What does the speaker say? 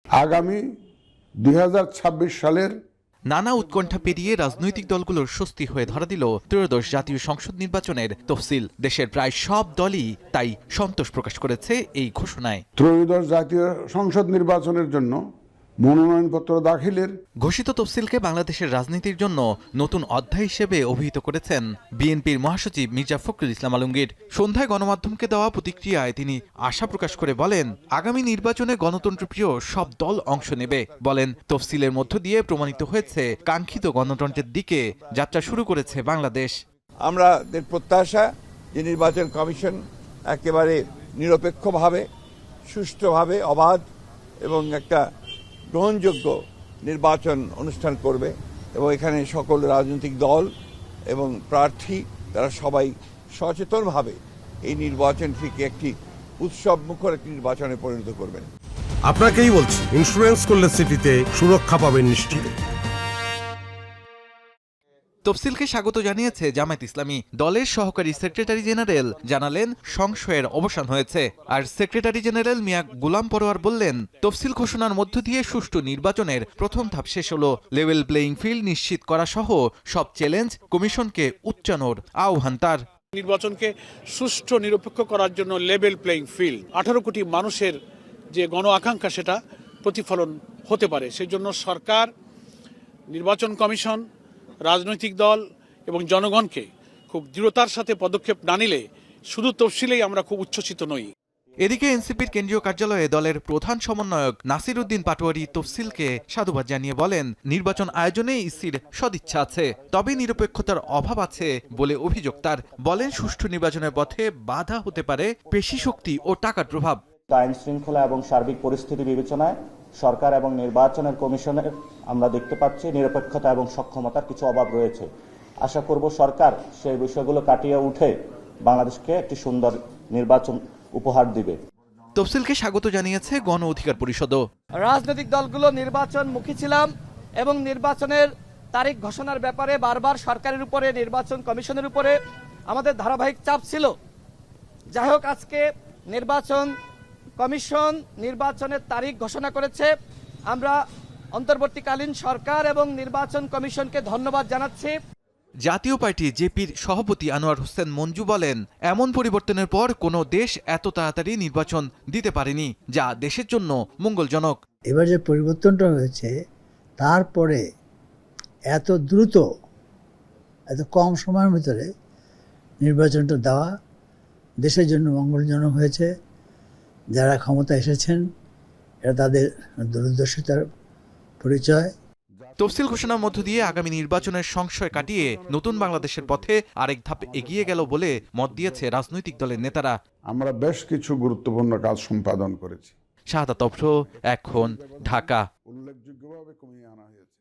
আগামী 2026 সালের নানা উৎকণ্ঠা পেরিয়ে রাজনৈতিক দলগুলোর স্বস্তি হয়ে ধরা দিল ত্রয়োদশ জাতীয় সংসদ নির্বাচনের তফসিল। দেশের প্রায় সব দলই তাই সন্তোষ প্রকাশ করেছে এই ঘোষণায়। ত্রয়োদশ জাতীয় সংসদ নির্বাচনের জন্য মনোনয়নপত্র দাখিলের ঘোষিত তফসিলকে বাংলাদেশের রাজনীতির জন্য নতুন অধ্যায় হিসেবে অভিহিত করেছেন বিএনপির মহাসচিব মির্জা ফখরুল ইসলাম আলমগীর। সন্ধ্যায় গণমাধ্যমকে দেওয়া প্রতিক্রিয়ায় তিনি আশা প্রকাশ করে বলেন, আগামী নির্বাচনে গণতন্ত্রপ্রিয় সব দল অংশ নেবে। বলেন, তফসিলের মধ্য দিয়ে প্রমাণিত হয়েছে কাঙ্ক্ষিত গণতন্ত্রের দিকে যাত্রা শুরু করেছে বাংলাদেশ। আমাদের প্রত্যাশা যে নির্বাচন কমিশন একেবারে নিরপেক্ষভাবে, সুষ্ঠুভাবে, অবাধ এবং একটা গ্রহণযোগ্য নির্বাচন অনুষ্ঠান করবে এবং এখানে সকল রাজনৈতিক দল এবং প্রার্থী তারা সবাই সচেতনভাবে এই নির্বাচনটিকে একটি উৎসব মুখর একটি নির্বাচনে পরিণত করবেন। আপনাকেই বলছি, ইন্স্যুরেন্স করলে সিটিতে সুরক্ষা পাবেন নিশ্চিত। তফসিলকে স্বাগত জানিয়েছে জামায়াত ইসলামী। দলের সহকারী সেক্রেটারি জেনারেল জানালেন, সংশয়ের অবসান হয়েছে। আর সেক্রেটারি জেনারেল মিয়া গোলাম পরোয়ার বললেন, তফসিল ঘোষণার মধ্য দিয়ে সুষ্ঠু নির্বাচনের প্রথম ধাপ শেষ হলো। লেভেল প্লেইং ফিল্ড নিশ্চিত করা সহ সব চ্যালেঞ্জ কমিশনকে উচ্চানোর আহ্বান তার। নির্বাচনকে সুষ্ঠু নিরপেক্ষ করার জন্য লেভেল প্লেইং ফিল্ড, 18 কোটি মানুষের যে গণ আকাঙ্ক্ষা সেটা প্রতিফলন হতে পারে। সেই জন্য সরকার, নির্বাচন কমিশন, রাজনৈতিক দল এবং জনগণকে খুব দৃঢ়তার সাথে পদক্ষেপ না নিলে শুধু তফসিলেই আমরা খুব উচ্ছ্বসিত নই। এদিকে এনসিপির কেন্দ্রীয় কার্যালয়ে দলের প্রধান সমন্বয়ক নাসির উদ্দিন পাটোয়ারি তফসিলকে সাধুবাদ জানিয়ে বলেন, নির্বাচন আয়োজনে ইসির সদিচ্ছা আছে, তবে নিরপেক্ষতার অভাব আছে বলে অভিযোগ তার। বলেন, সুষ্ঠু নির্বাচনের পথে বাধা হতে পারে পেশি শক্তি ও টাকার প্রভাব। আইন শৃঙ্খলা এবং সার্বিক পরিস্থিতি বিবেচনায় সরকার এবং নির্বাচনের কমিশনের আমরা দেখতে পাচ্ছি নিরপেক্ষতা এবং সক্ষমতার কিছু অভাব রয়েছে। আশা করব সরকার সেই বিষয়গুলো কাটিয়ে উঠে বাংলাদেশকে একটি সুন্দর নির্বাচন উপহার দিবে। তফসিলকে স্বাগত জানিয়েছে গণ অধিকার পরিষদও। রাজনৈতিক দলগুলো নির্বাচনমুখী ছিলাম এবং নির্বাচনের তারিখ ঘোষণার ব্যাপারে বারবার সরকারের উপরে, নির্বাচন কমিশনের উপরে আমাদের ধারাবাহিক চাপ ছিল। যাই হোক, আজকে নির্বাচন কমিশন নির্বাচনের তারিখ ঘোষণা করেছে। আমরা অন্তর্বর্তীকালীন সরকার এবং নির্বাচন কমিশনকে ধন্যবাদ জানাচ্ছি। জাতীয় পার্টি জেপির সভাপতি আনোয়ার হোসেন মঞ্জু বলেন, এমন পরিবর্তনের পর কোনো দেশ এত তাড়াতাড়ি নির্বাচন দিতে পারেনি, যা দেশের জন্য মঙ্গলজনক। এবার যে পরিবর্তনটা হয়েছে, তারপরে এত দ্রুত, এত কম সময়ের ভিতরে নির্বাচনটা দেওয়া দেশের জন্য মঙ্গলজনক হয়েছে। যারা ক্ষমতা এসেছেন এটা তাদের দূরদর্শিতার পরিচয়। তফসিল ঘোষণার মধ্য দিয়ে আগামী নির্বাচনের সংশয় কাটিয়ে নতুন বাংলাদেশের পথে আরেক ধাপ এগিয়ে গেল বলে মত দিয়েছে রাজনৈতিক দলের নেতারা। আমরা বেশ কিছু গুরুত্বপূর্ণ কাজ সম্পাদন করেছি। শাহাদাত অভ্র, এখন, ঢাকা। উল্লেখযোগ্যভাবে কমিয়ে আনা হয়েছে।